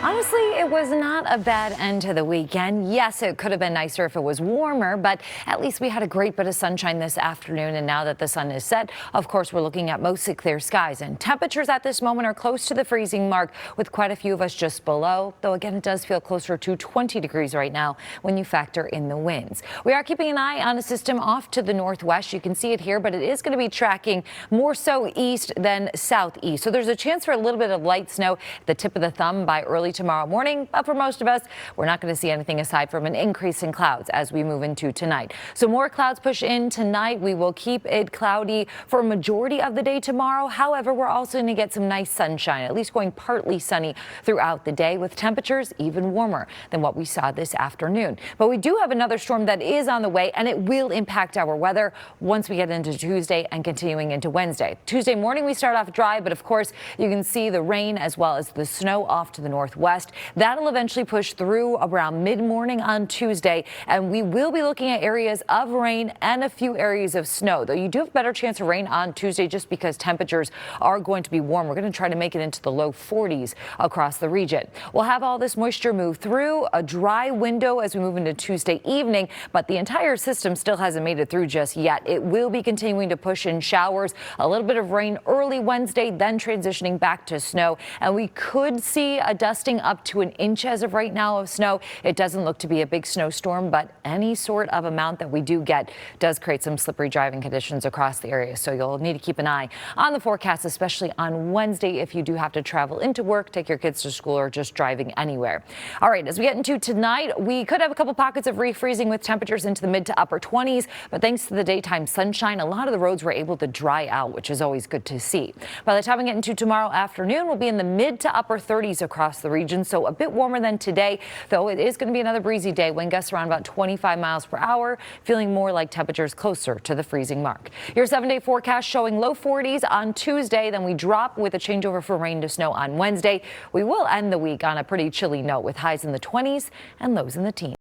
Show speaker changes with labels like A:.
A: Honestly, it was not a bad end to the weekend. Yes, it could have been nicer if it was warmer, but at least we had a great bit of sunshine this afternoon. And now that the sun is set, of course, we're looking at mostly clear skies, and temperatures at this moment are close to the freezing mark, with quite a few of us just below. Though again, it does feel closer to 20 degrees right now when you factor in the winds. We are keeping an eye on a system off to the northwest. You can see it here, but it is going to be tracking more so east than southeast. So there's a chance for a little bit of light snow at the tip of the thumb by early tomorrow morning, but for most of us, we're not going to see anything aside from an increase in clouds as we move into tonight. So more clouds push in tonight. We will keep it cloudy for a majority of the day tomorrow. However, we're also going to get some nice sunshine, at least going partly sunny throughout the day, with temperatures even warmer than what we saw this afternoon. But we do have another storm that is on the way, and it will impact our weather once we get into Tuesday and continuing into Wednesday. Tuesday morning, we start off dry, but of course, you can see the rain as well as the snow off to the northwest. That'll eventually push through around mid-morning on Tuesday, and we will be looking at areas of rain and a few areas of snow, though you do have a better chance of rain on Tuesday just because temperatures are going to be warm. We're going to try to make it into the low 40s across the region. We'll have all this moisture move through a dry window as we move into Tuesday evening, but the entire system still hasn't made it through just yet. It will be continuing to push in showers, a little bit of rain early Wednesday, then transitioning back to snow, and we could see a dusting up to an inch as of right now of snow. It doesn't look to be a big snowstorm, but any sort of amount that we do get does create some slippery driving conditions across the area. So you'll need to keep an eye on the forecast, especially on Wednesday if you do have to travel into work, take your kids to school, or just driving anywhere. All right, as we get into tonight, we could have a couple pockets of refreezing with temperatures into the mid to upper 20s, but thanks to the daytime sunshine, a lot of the roads were able to dry out, which is always good to see. By the time we get into tomorrow afternoon, we'll be in the mid to upper 30s across the region, so a bit warmer than today, though it is going to be another breezy day. Wind gusts around about 25 miles per hour, feeling more like temperatures closer to the freezing mark. Your 7-day forecast showing low 40s on Tuesday, then we drop with a changeover from rain to snow on Wednesday. We will end the week on a pretty chilly note with highs in the 20s and lows in the teens.